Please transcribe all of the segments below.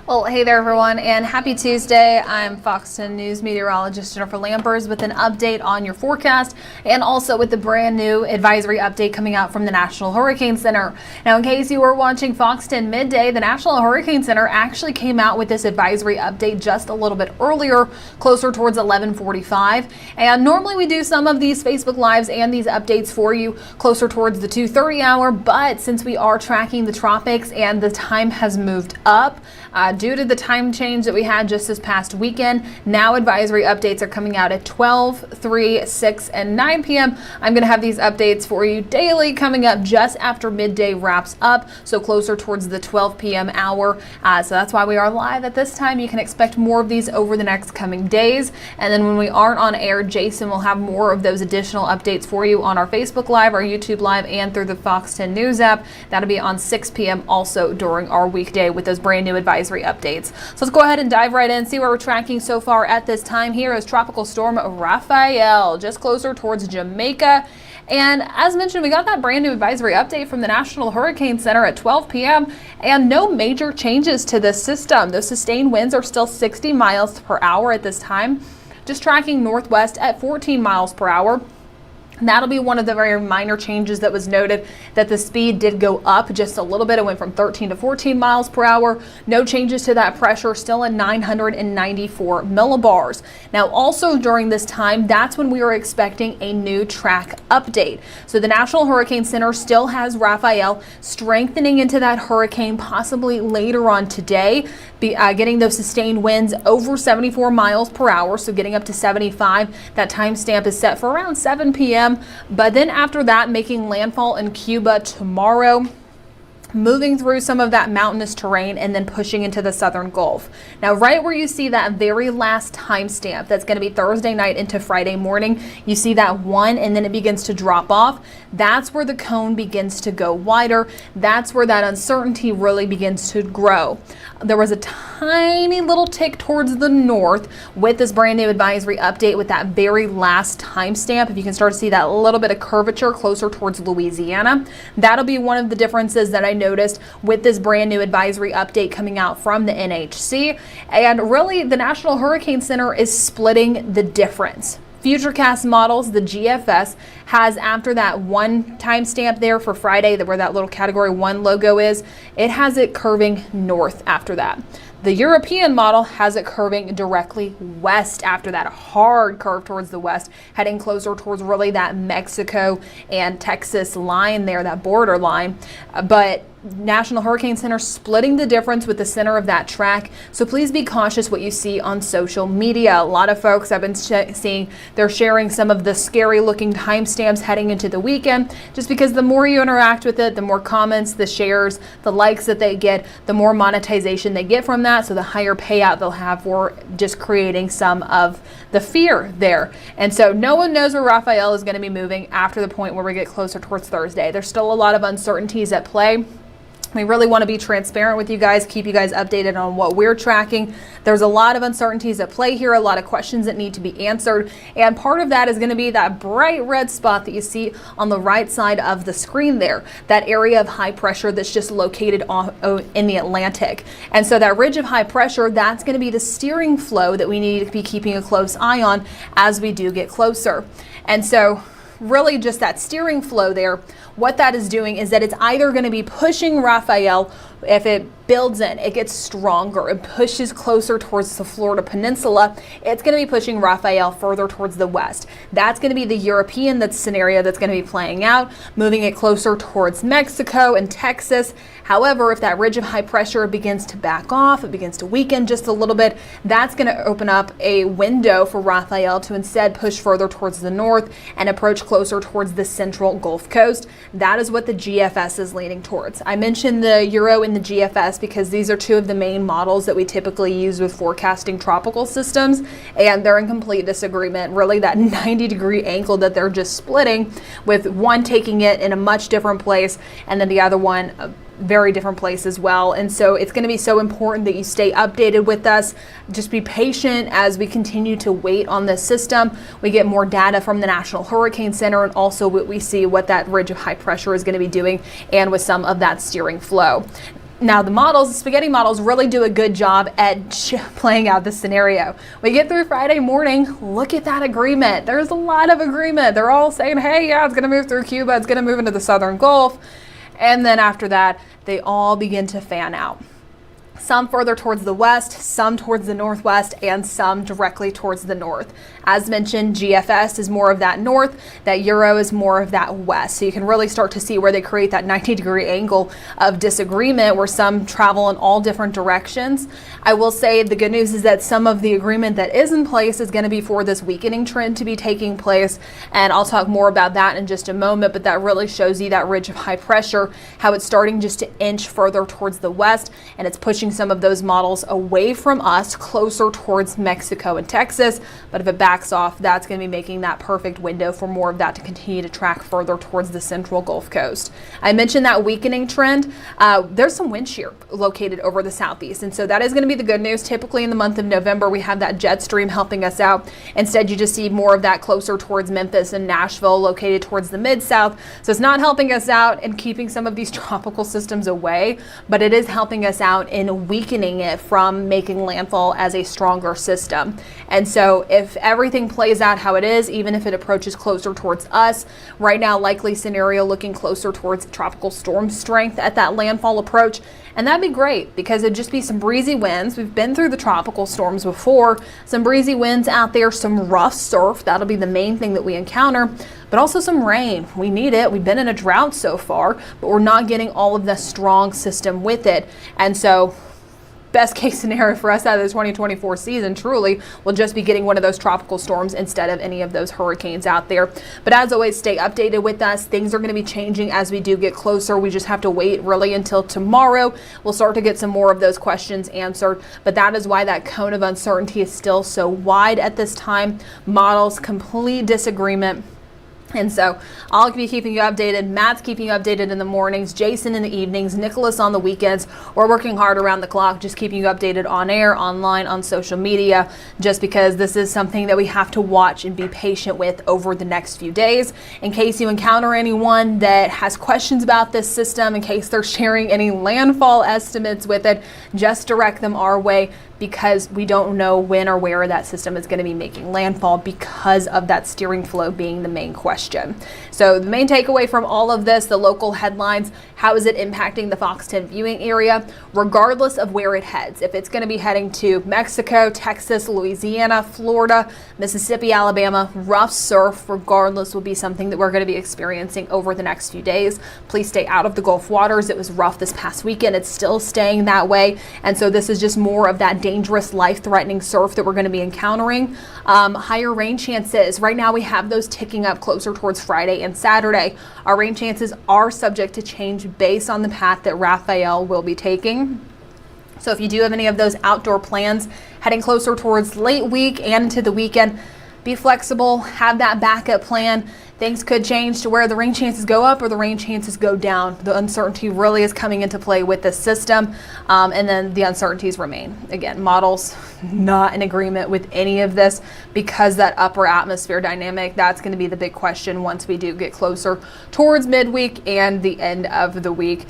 Well, hey there everyone, and happy Tuesday. I'm Fox 10 News meteorologist Jennifer Lampers with an update on your forecast and also with the brand new advisory update coming out from the National Hurricane Center. Now, in case you were watching Fox 10 midday, the National Hurricane Center actually came out with this advisory update just a little bit earlier, closer towards 11:45. And normally we do some of these Facebook Lives and these updates for you closer towards the 2:30 hour, but since we are tracking the tropics and the time has moved up, due to the time change that we had just this past weekend, now advisory updates are coming out at 12, 3, 6, and 9 p.m. I'm going to have these updates for you daily coming up just after midday wraps up, so closer towards the 12 p.m. hour. So that's why we are live at this time. You can expect more of these over the next coming days. And then when we aren't on air, Jason will have more of those additional updates for you on our Facebook Live, our YouTube Live, and through the Fox 10 News app. That'll be on 6 p.m. also during our weekday with those brand new advisory updates. So let's go ahead and dive right in, see where we're tracking so far at this time. Here is Tropical Storm Raphael, just closer towards Jamaica. And as mentioned, we got that brand new advisory update from the National Hurricane Center at 12 p.m. and no major changes to this system. Those sustained winds are still 60 miles per hour at this time, just tracking northwest at 14 miles per hour. That'll be one of the very minor changes that was noted, that the speed did go up just a little bit. It went from 13 to 14 miles per hour. No changes to that pressure, still at 994 millibars. Now, also during this time, that's when we are expecting a new track update. So the National Hurricane Center still has Raphael strengthening into that hurricane possibly later on today, getting those sustained winds over 74 miles per hour, so getting up to 75. That timestamp is set for around 7 p.m. But then after that, making landfall in Cuba tomorrow, moving through some of that mountainous terrain and then pushing into the southern Gulf. Now, right where you see that very last timestamp, that's going to be Thursday night into Friday morning, you see that 1 and then it begins to drop off. That's where the cone begins to go wider. That's where that uncertainty really begins to grow. There was a tiny little tick towards the north with this brand new advisory update with that very last timestamp. If you can start to see that little bit of curvature closer towards Louisiana, that'll be one of the differences that I noticed with this brand new advisory update coming out from the NHC. And really, the National Hurricane Center is splitting the difference. Futurecast models, the GFS, has after that one timestamp there for Friday, where that little category 1 logo is, it has it curving north after that. The European model has it curving directly west after that, a hard curve towards the west, heading closer towards really that Mexico and Texas line there, that border line. But National Hurricane Center splitting the difference with the center of that track. So please be cautious what you see on social media. A lot of folks I've been seeing, they're sharing some of the scary looking timestamps heading into the weekend, just because the more you interact with it, the more comments, the shares, the likes that they get, the more monetization they get from that. So the higher payout they'll have for just creating some of the fear there. And so no one knows where Raphael is going to be moving after the point where we get closer towards Thursday. There's still a lot of uncertainties at play. We really want to be transparent with you guys, keep you guys updated on what we're tracking. There's a lot of uncertainties at play here, a lot of questions that need to be answered. And part of that is going to be that bright red spot that you see on the right side of the screen there, that area of high pressure that's just located in the Atlantic. And so that ridge of high pressure, that's going to be the steering flow that we need to be keeping a close eye on as we do get closer. And so really just that steering flow there, what that is doing is that it's either going to be pushing Raphael, if it builds in, it gets stronger, it pushes closer towards the Florida Peninsula, it's going to be pushing Raphael further towards the west. That's going to be the European scenario that's going to be playing out, moving it closer towards Mexico and Texas. However, if that ridge of high pressure begins to back off, it begins to weaken just a little bit, that's going to open up a window for Raphael to instead push further towards the north and approach closer towards the central Gulf Coast. That is what the GFS is leaning towards. I mentioned the Euro and the GFS because these are two of the main models that we typically use with forecasting tropical systems, and they're in complete disagreement. Really, that 90-degree angle that they're just splitting, with one taking it in a much different place and then the other one very different place as well. And so it's going to be so important that you stay updated with us. Just be patient as we continue to wait on this system. We get more data from the National Hurricane Center, and also what we see what that ridge of high pressure is going to be doing, and with some of that steering flow. Now the spaghetti models really do a good job at playing out the scenario. We get through Friday morning, look at that agreement. There's a lot of agreement. They're all saying, hey, yeah, it's gonna move through Cuba, it's gonna move into the southern Gulf. And then after that, they all begin to fan out. Some further towards the west, some towards the northwest, and some directly towards the north. As mentioned, GFS is more of that north, that Euro is more of that west. So you can really start to see where they create that 90-degree angle of disagreement where some travel in all different directions. I will say the good news is that some of the agreement that is in place is going to be for this weakening trend to be taking place. And I'll talk more about that in just a moment, but that really shows you that ridge of high pressure, how it's starting just to inch further towards the west, and it's pushing some of those models away from us closer towards Mexico and Texas. But if it backs off, that's going to be making that perfect window for more of that to continue to track further towards the central Gulf Coast. I mentioned that weakening trend. There's some wind shear located over the southeast, and so that is going to be the good news. Typically in the month of November, we have that jet stream helping us out. Instead, you just see more of that closer towards Memphis and Nashville, located towards the mid-south. So it's not helping us out in keeping some of these tropical systems away, but it is helping us out in weakening it from making landfall as a stronger system. And so if everything plays out how it is, even if it approaches closer towards us, right now likely scenario looking closer towards tropical storm strength at that landfall approach. And that'd be great because it'd just be some breezy winds. We've been through the tropical storms before. Some breezy winds out there, some rough surf. That'll be the main thing that we encounter, but also some rain. We need it. We've been in a drought so far, but we're not getting all of the strong system with it. And so best case scenario for us out of the 2024 season truly will just be getting one of those tropical storms instead of any of those hurricanes out there. But as always, stay updated with us. Things are going to be changing as we do get closer. We just have to wait really until tomorrow. We'll start to get some more of those questions answered, but that is why that cone of uncertainty is still so wide at this time. Models, complete disagreement. And so I'll be keeping you updated. Matt's keeping you updated in the mornings, Jason in the evenings, Nicholas on the weekends. We're working hard around the clock, just keeping you updated on air, online, on social media, just because this is something that we have to watch and be patient with over the next few days. In case you encounter anyone that has questions about this system, in case they're sharing any landfall estimates with it, just direct them our way, because we don't know when or where that system is going to be making landfall because of that steering flow being the main question. So the main takeaway from all of this, the local headlines, how is it impacting the Fox 10 viewing area, regardless of where it heads. If it's going to be heading to Mexico, Texas, Louisiana, Florida, Mississippi, Alabama, rough surf, regardless, will be something that we're going to be experiencing over the next few days. Please stay out of the Gulf waters. It was rough this past weekend. It's still staying that way. And so this is just more of that dangerous, life-threatening surf that we're going to be encountering. Higher rain chances. Right now we have those ticking up closer towards Friday and Saturday. Our rain chances are subject to change based on the path that Raphael will be taking. So if you do have any of those outdoor plans heading closer towards late week and into the weekend, be flexible, have that backup plan. Things could change to where the rain chances go up or the rain chances go down. The uncertainty really is coming into play with this system, and then the uncertainties remain. Again, models not in agreement with any of this because that upper atmosphere dynamic, that's going to be the big question once we do get closer towards midweek and the end of the week.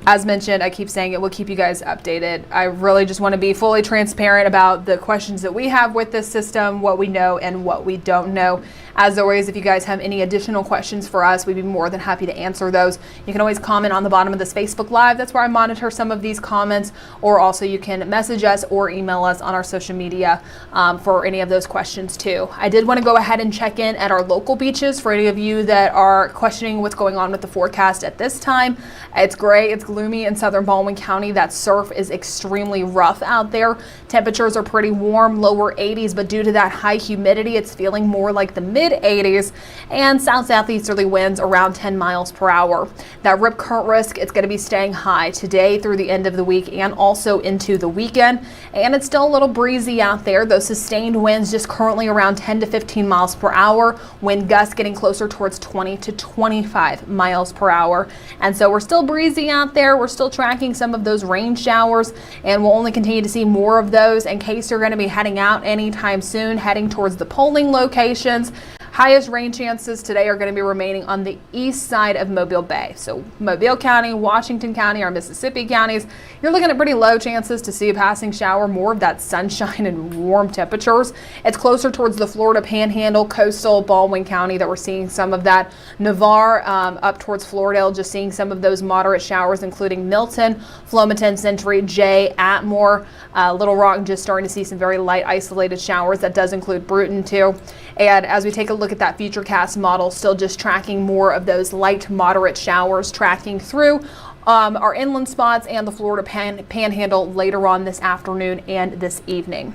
As mentioned, I keep saying it, we'll keep you guys updated. I really just want to be fully transparent about the questions that we have with this system, what we know and what we don't know. As always, if you guys have any additional questions for us, we'd be more than happy to answer those. You can always comment on the bottom of this Facebook Live. That's where I monitor some of these comments, or also you can message us or email us on our social media for any of those questions too. I did want to go ahead and check in at our local beaches for any of you that are questioning what's going on with the forecast at this time. It's gray, it's gloomy in southern Baldwin County. That surf is extremely rough out there. Temperatures are pretty warm, lower 80s, but due to that high humidity, it's feeling more like the mid-80s, and southeasterly winds around 10 miles per hour. That rip current risk, it's going to be staying high today through the end of the week and also into the weekend. And it's still a little breezy out there. Those sustained winds just currently around 10 to 15 miles per hour. Wind gusts getting closer towards 20 to 25 miles per hour. And so we're still breezy out there. We're still tracking some of those rain showers, and we'll only continue to see more of those in case you're going to be heading out anytime soon, heading towards the polling locations. Highest rain chances today are going to be remaining on the east side of Mobile Bay. So Mobile County, Washington County, our Mississippi counties, you're looking at pretty low chances to see a passing shower, more of that sunshine and warm temperatures. It's closer towards the Florida Panhandle, coastal Baldwin County that we're seeing some of that. Navarre up towards Floridale, just seeing some of those moderate showers, including Milton, Flomaton, Century, Jay, Atmore, Little Rock, just starting to see some very light isolated showers. That does include Bruton too. And as we take a look at that futurecast model, still just tracking more of those light moderate showers tracking through our inland spots and the Florida Panhandle later on this afternoon and this evening.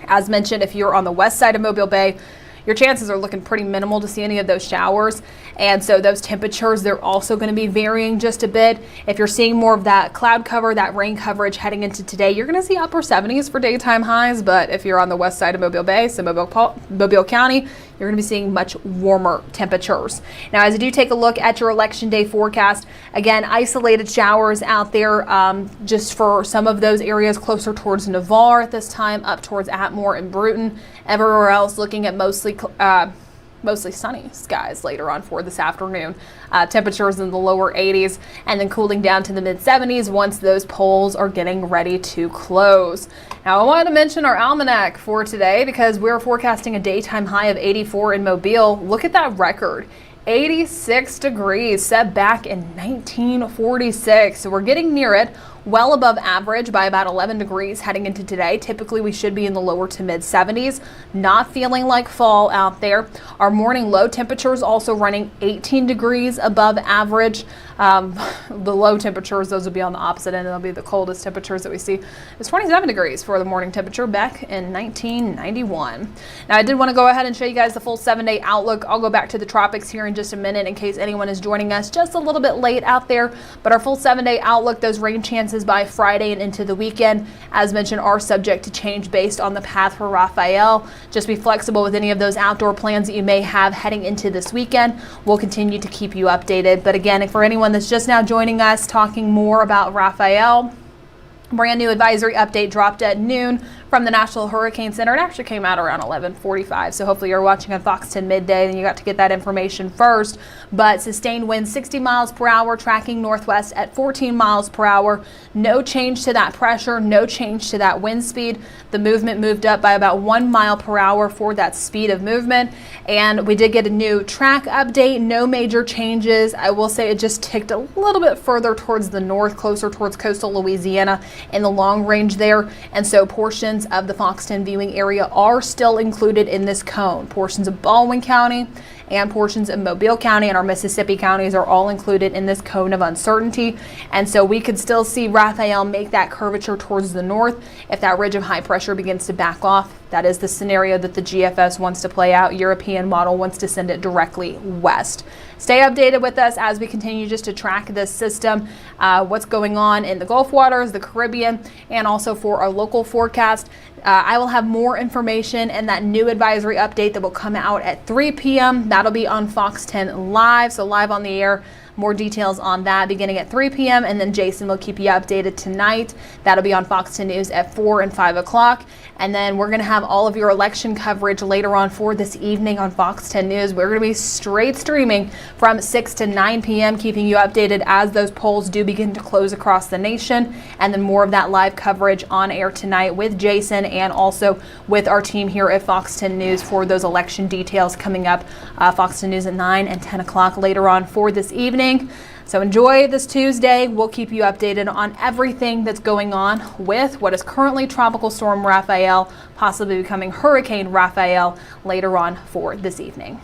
As mentioned, if you're on the west side of Mobile Bay, your chances are looking pretty minimal to see any of those showers. And so those temperatures, they're also going to be varying just a bit. If you're seeing more of that cloud cover, that rain coverage heading into today, you're going to see upper 70s for daytime highs. But if you're on the west side of Mobile Bay, so Mobile County, you're going to be seeing much warmer temperatures. Now, as you do take a look at your election day forecast, again, isolated showers out there just for some of those areas closer towards Navarre at this time, up towards Atmore and Bruton. Everywhere else looking at mostly sunny skies later on for this afternoon. Temperatures in the lower 80s and then cooling down to the mid 70s once those polls are getting ready to close. Now, I wanted to mention our almanac for today because we're forecasting a daytime high of 84 in Mobile. Look at that record. 86 degrees set back in 1946. So we're getting near it, well above average by about 11 degrees heading into today. Typically, we should be in the lower to mid 70s. Not feeling like fall out there. Our morning low temperatures also running 18 degrees above average. The low temperatures, those will be on the opposite end. They'll be the coldest temperatures that we see. It's 27 degrees for the morning temperature back in 1991. Now, I did want to go ahead and show you guys the full 7-day outlook. I'll go back to the tropics here in just a minute in case anyone is joining us just a little bit late out there. But our full 7-day outlook, those rain chances by Friday and into the weekend, as mentioned, are subject to change based on the path for Raphael. Just be flexible with any of those outdoor plans that you may have heading into this weekend. We'll continue to keep you updated. But again, for anyone that's just now joining us, talking more about Raphael, brand new advisory update dropped at noon from the National Hurricane Center. It actually came out around 11:45, so hopefully you're watching on Fox 10 midday and you got to get that information first. But sustained winds 60 miles per hour, tracking northwest at 14 miles per hour. No change to that pressure, no change to that wind speed. The movement moved up by about 1 mile per hour for that speed of movement. And we did get a new track update, no major changes. I will say it just ticked a little bit further towards the north, closer towards coastal Louisiana in the long range there. And so portions of the Fox 10 viewing area are still included in this cone. Portions of Baldwin County and portions of Mobile County and our Mississippi counties are all included in this cone of uncertainty. And so we could still see Raphael make that curvature towards the north if that ridge of high pressure begins to back off. That is the scenario that the GFS wants to play out. European model wants to send it directly west. Stay updated with us as we continue just to track this system, what's going on in the Gulf waters, the Caribbean, and also for our local forecast. I will have more information and that new advisory update that will come out at 3 p.m. That'll be on Fox 10 Live, so live on the air. More details on that beginning at 3 p.m. and then Jason will keep you updated tonight. That'll be on Fox 10 News at 4 and 5 o'clock. And then we're going to have all of your election coverage later on for this evening on Fox 10 News. We're going to be straight streaming from 6 to 9 p.m., keeping you updated as those polls do begin to close across the nation. And then more of that live coverage on air tonight with Jason and also with our team here at Fox 10 News for those election details coming up. Fox 10 News at 9 and 10 o'clock later on for this evening. So enjoy this Tuesday. We'll keep you updated on everything that's going on with what is currently Tropical Storm Raphael, possibly becoming Hurricane Raphael later on for this evening.